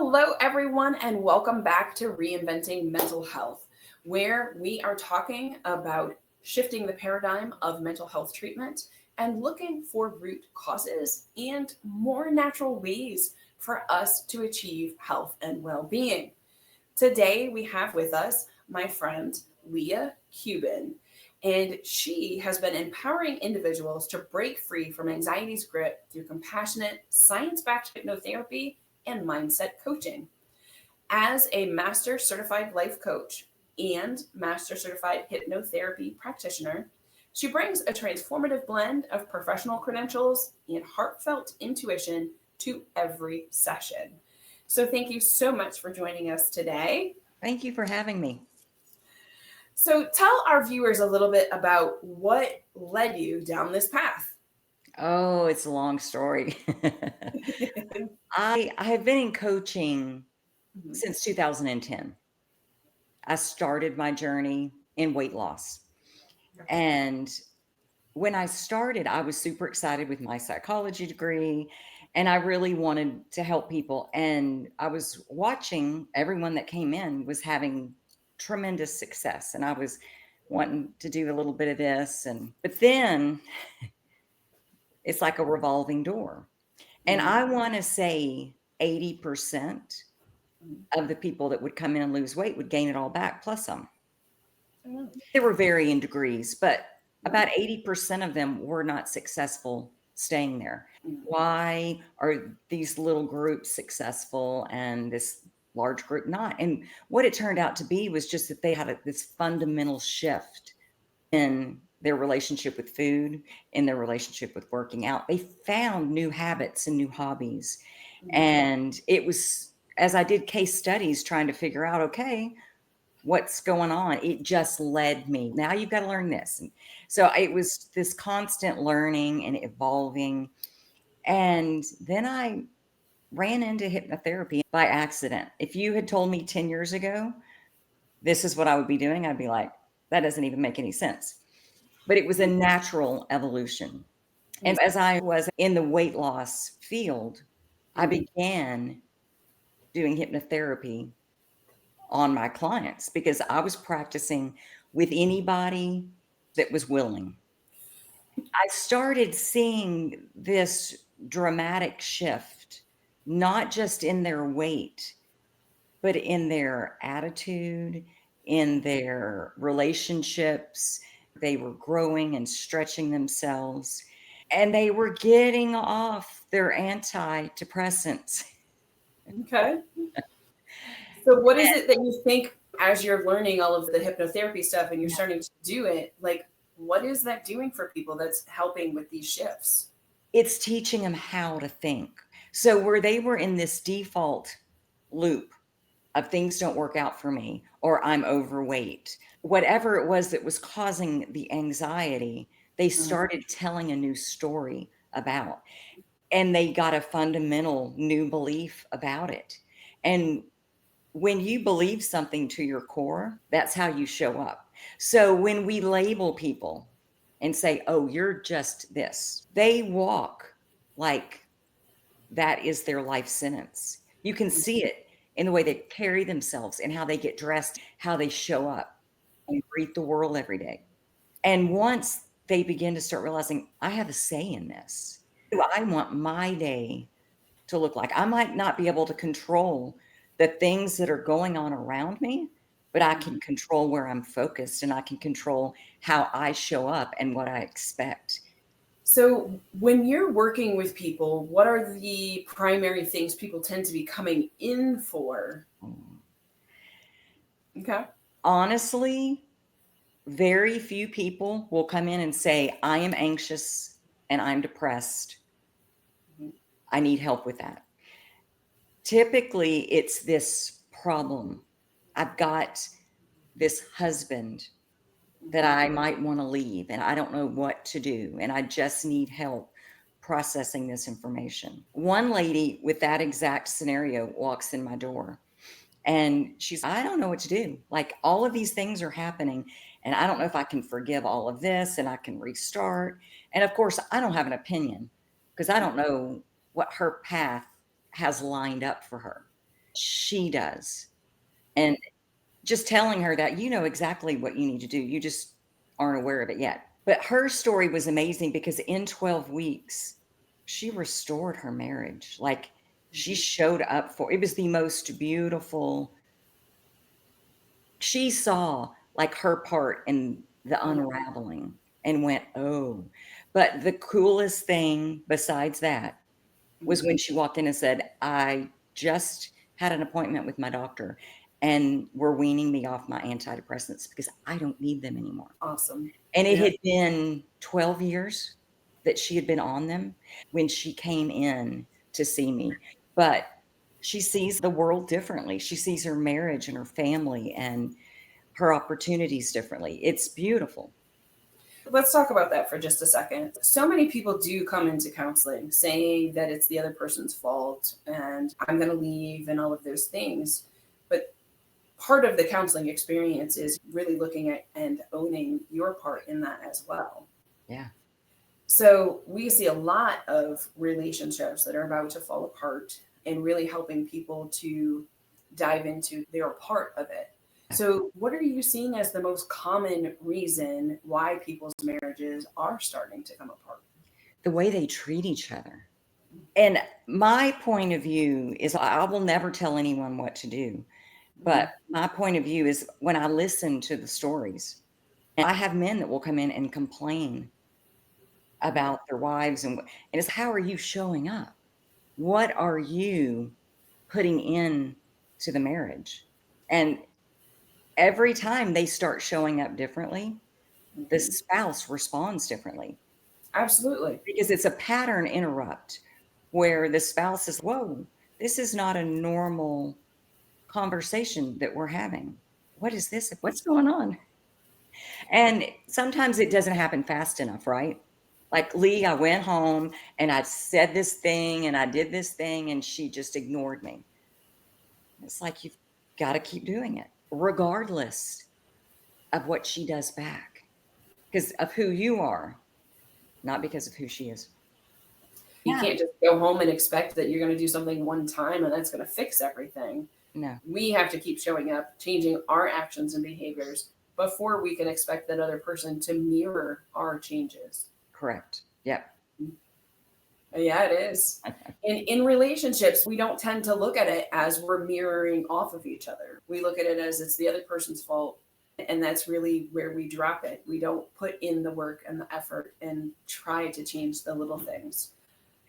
Hello, everyone, and welcome back to Reinventing Mental Health, where we are talking about shifting the paradigm of mental health treatment and looking for root causes and more natural ways for us to achieve health and well being. Today, we have with us my friend Leah Cuban, and she has been empowering individuals to break free from anxiety's grip through compassionate, science backed hypnotherapy and mindset coaching. As a master certified life coach and master certified hypnotherapy practitioner, she brings a transformative blend of professional credentials and heartfelt intuition to every session. So, thank you so much for joining us today. Thank you for having me. So, tell our viewers a little bit about what led you down this path. Oh, it's a long story. I have been in coaching Mhm. since 2010. I started my journey in weight loss. And when I started, I was super excited with my psychology degree and I really wanted to help people. And I was watching everyone that came in was having tremendous success. And I was wanting to do a little bit of this. But then it's like a revolving door. And I Mhm. want to say 80% of the people that would come in and lose weight would gain it all back, plus some. Mhm. There were varying degrees, but about 80% of them were not successful staying there. Why are these little groups successful and this large group not? And what it turned out to be was just that they had this fundamental shift in their relationship with food, in their relationship with working out. They found new habits and new hobbies. And it was as I did case studies trying to figure out, okay, what's going on? It just led me. Now you've got to learn this. And so it was this constant learning and evolving. And then I ran into hypnotherapy by accident. If you had told me 10 years ago, this is what I would be doing, I'd be like, that doesn't even make any sense. But it was a natural evolution. And as I was in the weight loss field, I began doing hypnotherapy on my clients because I was practicing with anybody that was willing. I started seeing this dramatic shift, not just in their weight, but in their attitude, in their relationships. They were growing and stretching themselves, and they were getting off their antidepressants. Okay. So, what is it that you think as you're learning all of the hypnotherapy stuff and you're starting to do it? Like, what is that doing for people that's helping with these shifts? It's teaching them how to think. So where they were in this default loop of things don't work out for me or I'm overweight, whatever it was that was causing the anxiety, they started telling a new story about, and they got a fundamental new belief about it. And when you believe something to your core, that's how you show up. So when we label people and say, oh, you're just this, they walk like that is their life sentence. You can see it in the way they carry themselves and how they get dressed, how they show up and greet the world every day. And once they begin to start realizing, I have a say in this, I want my day to look like. I might not be able to control the things that are going on around me, but I can control where I'm focused and I can control how I show up and what I expect. So, when you're working with people, what are the primary things people tend to be coming in for? Okay. Honestly, very few people will come in and say, I am anxious and I'm depressed. I need help with that. Typically, it's this problem. I've got this husband that I might want to leave and I don't know what to do and I just need help processing this information. One lady with that exact scenario walks in my door and she's, I don't know what to do. Like all of these things are happening and I don't know if I can forgive all of this and I can restart. And of course, I don't have an opinion because I don't know what her path has lined up for her. She does. And just telling her that you know exactly what you need to do, you just aren't aware of it yet. But her story was amazing because in 12 weeks, she restored her marriage. Like, she Mhm. showed up for it was the most beautiful. She saw, like, her part in the Mhm. unraveling and went, "Oh." But the coolest thing besides that was when Mhm. she walked in and said, "I just had an appointment with my doctor, and we're weaning me off my antidepressants because I don't need them anymore." Awesome. And it Yeah. had been 12 years that she had been on them when she came in to see me, but she sees the world differently. She sees her marriage and her family and her opportunities differently. It's beautiful. Let's talk about that for just a second. So many people do come into counseling saying that it's the other person's fault and I'm going to leave and all of those things. But part of the counseling experience is really looking at and owning your part in that as well. Yeah. So we see a lot of relationships that are about to fall apart and really helping people to dive into their part of it. So, what are you seeing as the most common reason why people's marriages are starting to come apart? The way they treat each other. And my point of view is I will never tell anyone what to do. But Mhm. my point of view is when I listen to the stories, and I have men that will come in and complain about their wives and it's how are you showing up? What are you putting in to the marriage? And every time they start showing up differently, the Mhm. spouse responds differently Absolutely. because it's a pattern interrupt where the spouse is, "Whoa, this is not a normal conversation that we're having. What is this? What's going on?" And sometimes it doesn't happen fast enough, right? Like Lee, I went home and I said this thing and I did this thing and she just ignored me. It's like you've got to keep doing it regardless of what she does back because of who you are, not because of who she is. You Yeah. can't just go home and expect that you're going to do something one time and that's going to fix everything. No, We have to keep showing up, changing our actions and behaviors before we can expect that other person to mirror our changes. correct. Yep. Yeah, it is. In relationships, we don't tend to look at it as we're mirroring off of each other. We look at it as it's the other person's fault. And that's really where we drop it. We don't put in the work and the effort and try to change the little things.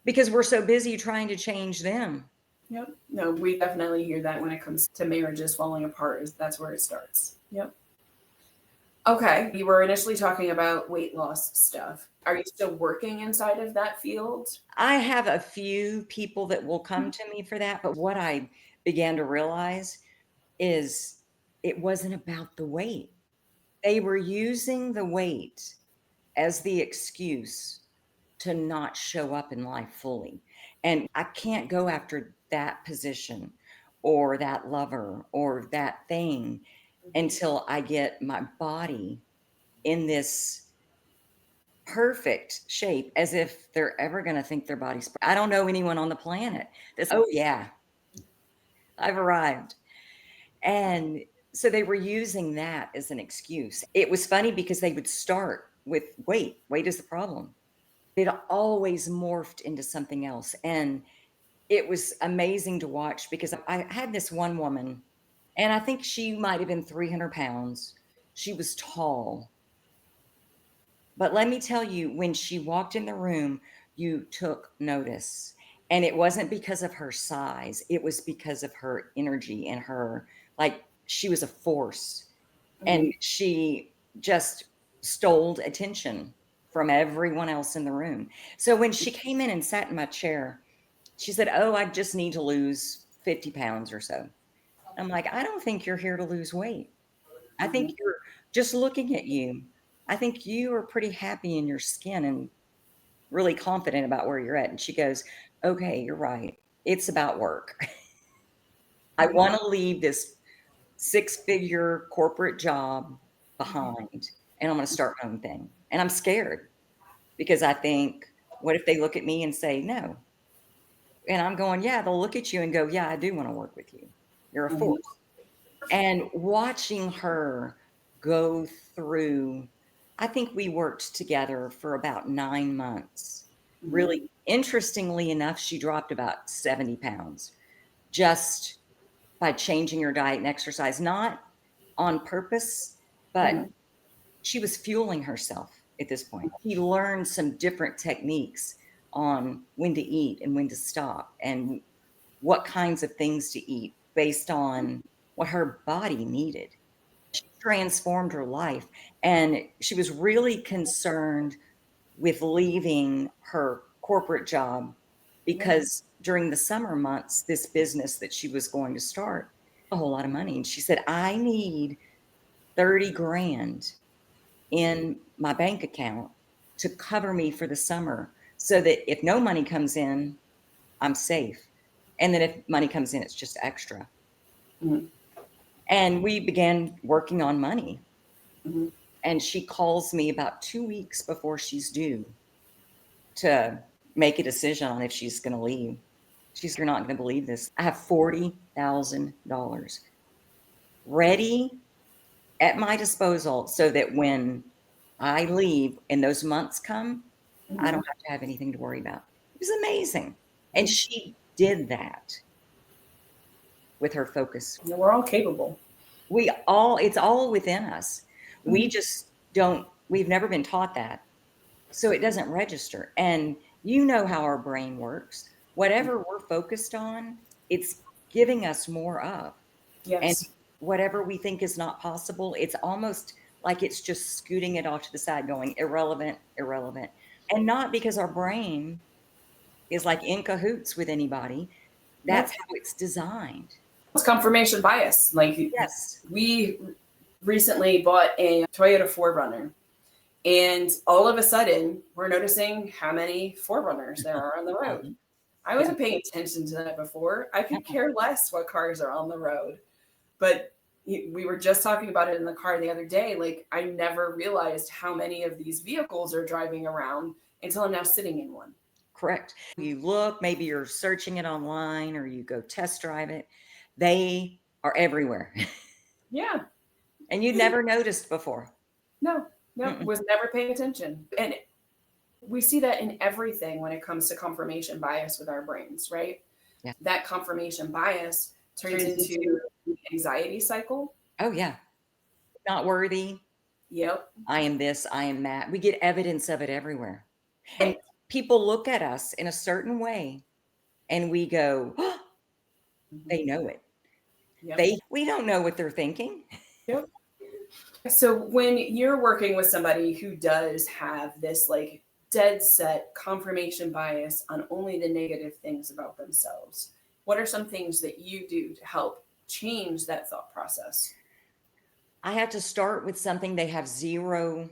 Because we're so busy trying to change them. Yep. No, we definitely hear that when it comes to marriages falling apart, is that's where it starts. Yep. Okay. You were initially talking about weight loss stuff. Are you still working inside of that field? I have a few people that will come to me for that, but what I began to realize is it wasn't about the weight. They were using the weight as the excuse to not show up in life fully. And I can't go after that position or that lover or that thing Mhm. until I get my body in this perfect shape as if they're ever gonna think their body's I don't know anyone on the planet that's, "Oh, yeah, I've arrived." And so they were using that as an excuse. It was funny because they would start with weight. Weight is the problem. It always morphed into something else, and it was amazing to watch because I had this one woman, and I think she might have been 300 pounds. She was tall, but let me tell you, when she walked in the room, you took notice, and it wasn't because of her size, it was because of her energy and her like, she was a force, and Mhm. she just stole attention from everyone else in the room. So when she came in and sat in my chair, she said, "Oh, I just need to lose 50 pounds or so." I'm like, "I don't think you're here to lose weight. I think Mhm. you're just looking at you. I think you are pretty happy in your skin and really confident about where you're at." And she goes, "Okay, you're right. It's about work. I Mhm. want to leave this six-figure corporate job Mhm. behind, and I'm gonna start my own thing." And I'm scared because I think, what if they look at me and say, "No?" And I'm going, yeah, they'll look at you and go, yeah, I do want to work with you. You're a Mhm. force. And watching her go through, I think we worked together for about 9 months. Mhm. Really interestingly enough, she dropped about 70 pounds just by changing her diet and exercise, not on purpose, but Mhm. she was fueling herself at this point. She learned some different techniques on when to eat and when to stop and what kinds of things to eat based on what her body needed. She transformed her life, and she was really concerned with leaving her corporate job Yeah. because during the summer months, this business that she was going to start a whole lot of money. And she said, I need 30 grand in my bank account to cover me for the summer so that if no money comes in, I'm safe. And then if money comes in, it's just extra. Mhm. And we began working on money. Mhm. And she calls me about 2 weeks before she's due to make a decision on if she's gonna leave. She's, "You're not gonna believe this. I have $40,000 ready at my disposal so that when I leave and those months come, I Mhm. don't have to have anything to worry about." It was amazing. And she did that with her focus. Yeah, we're all capable. It's all within us. We Mhm. just don't we've never been taught that. So it doesn't register. And you know how our brain works. Whatever we're focused on, it's giving us more of. And Yes. whatever we think is not possible, it's almost like it's just scooting it off to the side, going irrelevant, irrelevant. And not because our brain is like in cahoots with anybody. That's Nope. how it's designed. It's confirmation bias. Like Yes. we recently bought a Toyota 4Runner, and all of a sudden we're noticing how many 4Runners there are on the road. Mhm. I Yeah. wasn't paying attention to that before. I could Uh-uh. care less what cars are on the road. But we were just talking about it in the car the other day. Like, I never realized how many of these vehicles are driving around until I'm now sitting in one. Correct. You look, maybe you're searching it online or you go test drive it. They are everywhere, Yeah. and you'd never noticed before. No, no, Mm-mm. was never paying attention. And we see that in everything when it comes to confirmation bias with our brains, right? Yeah. That confirmation bias turns into the anxiety cycle. Oh, yeah. Not worthy. Yep. I am this, I am that. We get evidence of it everywhere. And Right. people look at us in a certain way and we go, "Oh, Mhm. they know it." Yep. We don't know what they're thinking. Yep. So when you're working with somebody who does have this like dead set confirmation bias on only the negative things about themselves, what are some things that you do to help change that thought process? I have to start with something they have 0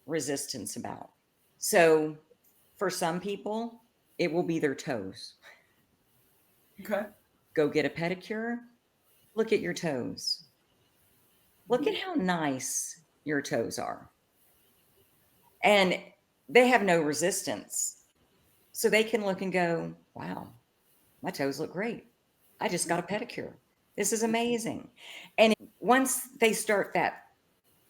resistance about. So, for some people, it will be their toes. Okay. Go get a pedicure, look at your toes. Look at Mhm. how nice your toes are. And they have no resistance. So they can look and go, wow, my toes look great. I just got a pedicure. This is amazing. And once they start that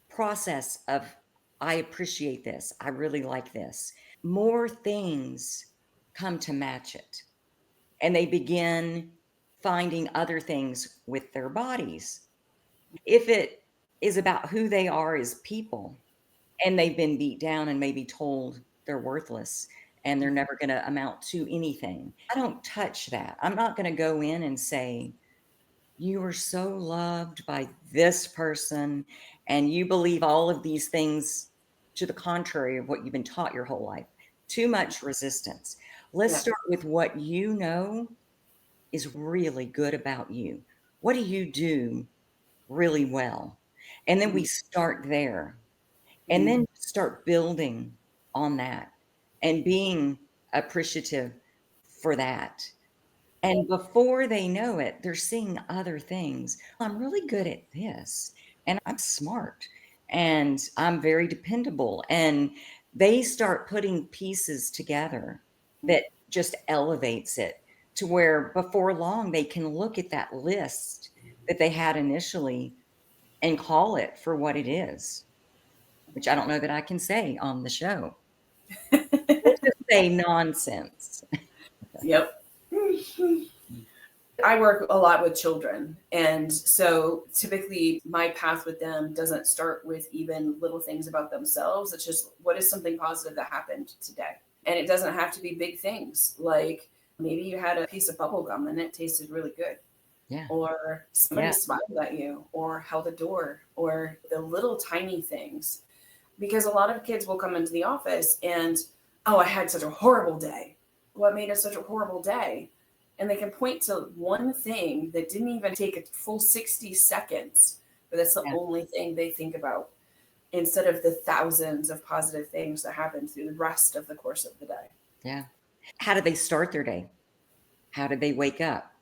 process of, I appreciate this, I really like this, more things come to match it. And they begin finding other things with their bodies. If it is about who they are as people and they've been beat down and maybe told they're worthless and they're never going to amount to anything, I don't touch that. I'm not going to go in and say, you are so loved by this person and you believe all of these things to the contrary of what you've been taught your whole life. Too much resistance. Let's Yeah. start with what you know is really good about you. What do you do really well? And then we Mhm. start there and Mhm. then start building on that and being appreciative for that. And before they know it, they're seeing other things. I'm really good at this, and I'm smart, and I'm very dependable. And they start putting pieces together that just elevates it to where before long they can look at that list that they had initially and call it for what it is, which I don't know that I can say on the show. Let's just say nonsense. Yep. I work a lot with children. And so typically my path with them doesn't start with even little things about themselves. It's just, what is something positive that happened today? And it doesn't have to be big things, like maybe you had a piece of bubble gum and it tasted really good. Yeah. Or somebody Yeah. smiled at you or held a door, or the little tiny things. Because a lot of kids will come into the office and, oh, I had such a horrible day. What made it such a horrible day? And they can point to one thing that didn't even take a full 60 seconds, but that's the Yeah. only thing they think about, instead of the thousands of positive things that happen through the rest of the course of the day. Yeah. How did they start their day? How did they wake up?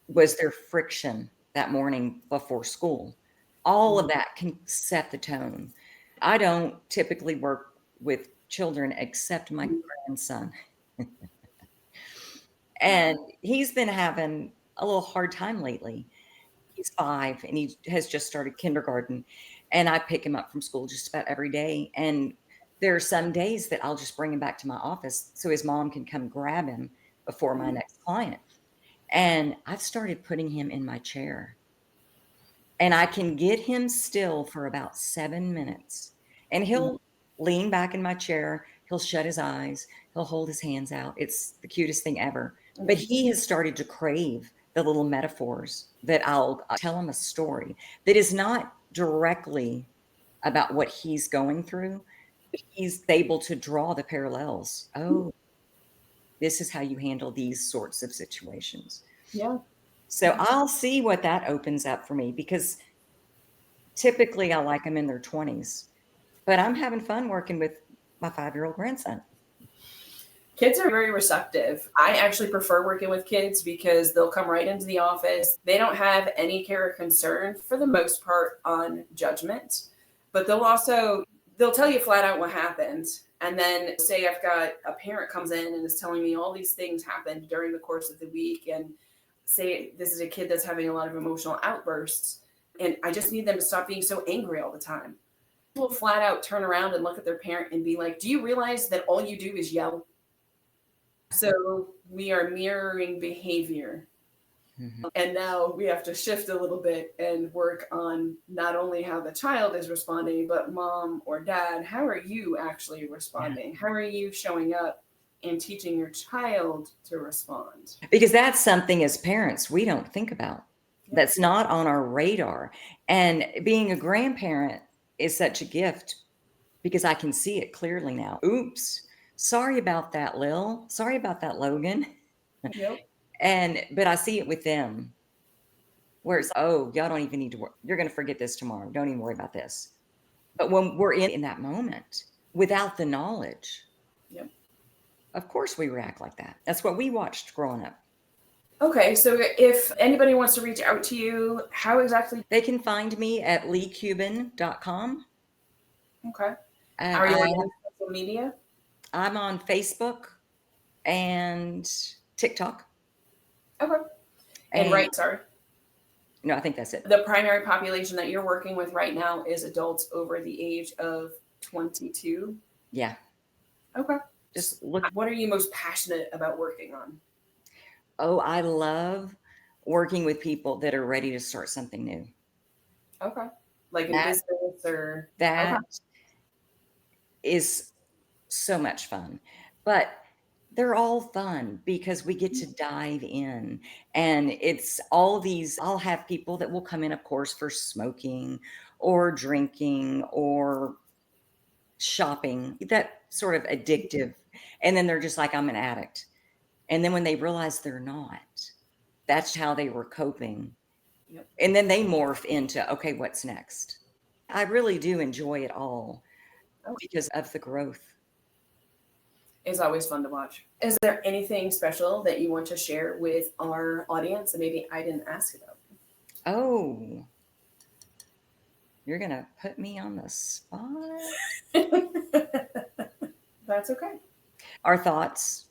Was there friction that morning before school? All of that can set the tone. I don't typically work with children except my grandson. And he's been having a little hard time lately. He's 5 and he has just started kindergarten, and I pick him up from school just about every day, and there are some days that I'll just bring him back to my office so his mom can come grab him before my next client, and I've started putting him in my chair, and I can get him still for about 7 minutes, and he'll lean back in my chair, he'll shut his eyes, he'll hold his hands out. It's the cutest thing ever, but he has started to crave the little metaphors that I'll tell him a story that is not directly about what he's going through, but he's able to draw the parallels. "Oh, this is how you handle these sorts of situations." Yeah. So I'll see what that opens up for me, because typically I like them in their 20s, but I'm having fun working with my 5-year-old grandson. Kids are very receptive. I actually prefer working with kids because they'll come right into the office. They don't have any care or concern for the most part on judgment, but they'll tell you flat out what happened. And then say I've got a parent comes in and is telling me all these things happened during the course of the week, and say this is a kid that's having a lot of emotional outbursts, and I just need them to stop being so angry all the time. Will flat out turn around and look at their parent and be like, "Do you realize that all you do is yell?" So we are mirroring behavior. Mhm. And now we have to shift a little bit and work on not only how the child is responding, but mom or dad, how are you actually Yeah. responding? How are you showing up and teaching your child to respond? Because that's something as parents we don't think about. Yep. That's not on our radar, and being a grandparent is such a gift because I can see it clearly now. "Oops, sorry about that, Lil. Sorry about that, Logan." Yep. But I see it with them, where it's, "Oh, y'all don't even need to you're gonna forget this tomorrow. Don't even worry about this." But when we're in that moment, without the knowledge, Yep. of course we react like that. That's what we watched growing up. Okay. So if anybody wants to reach out to you, how exactly? They can find me at leigh.kubin.com. Okay. And Are you on any social media? I'm on Facebook and TikTok. Okay. And And sorry. no, I think that's it. The primary population that you're working with right now is adults over the age of 22. Yeah. Okay. Just look. What are you most passionate about working on? Oh, I love working with people that are ready to start something new. Okay. Like in That business or okay. that is so much fun. But they're all fun because we get to dive in, and it's all these I'll have people that will come in, of course, for smoking or drinking or shopping, that sort of addictive, and then they're just like, "I'm an addict." And then when they realize they're not, that's how they were coping, Yep. and then they morph into, "Okay, what's next?" I really do enjoy it all Oh, because of the growth. it's always fun to watch. Is there anything special that you want to share with our audience that maybe I didn't ask about? Oh, you're gonna put me on the spot? That's okay. Our thoughts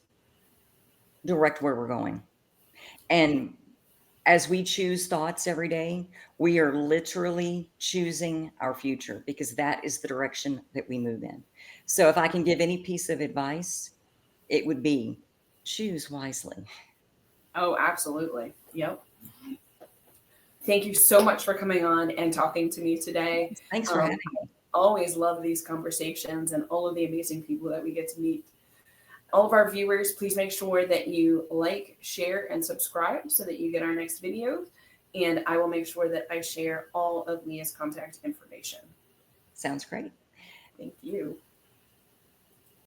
direct where we're going. And as we choose thoughts every day, we are literally choosing our future because that is the direction that we move in. So if I can give any piece of advice, it would be choose wisely. Oh, absolutely. Yep. Thank you so much for coming on and talking to me today. Thanks for having me. Always love these conversations and all of the amazing people that we get to meet. All of our viewers, please make sure that you like, share, and subscribe so that you get our next video. And I will make sure that I share all of Leah's contact information. Sounds great. Thank you.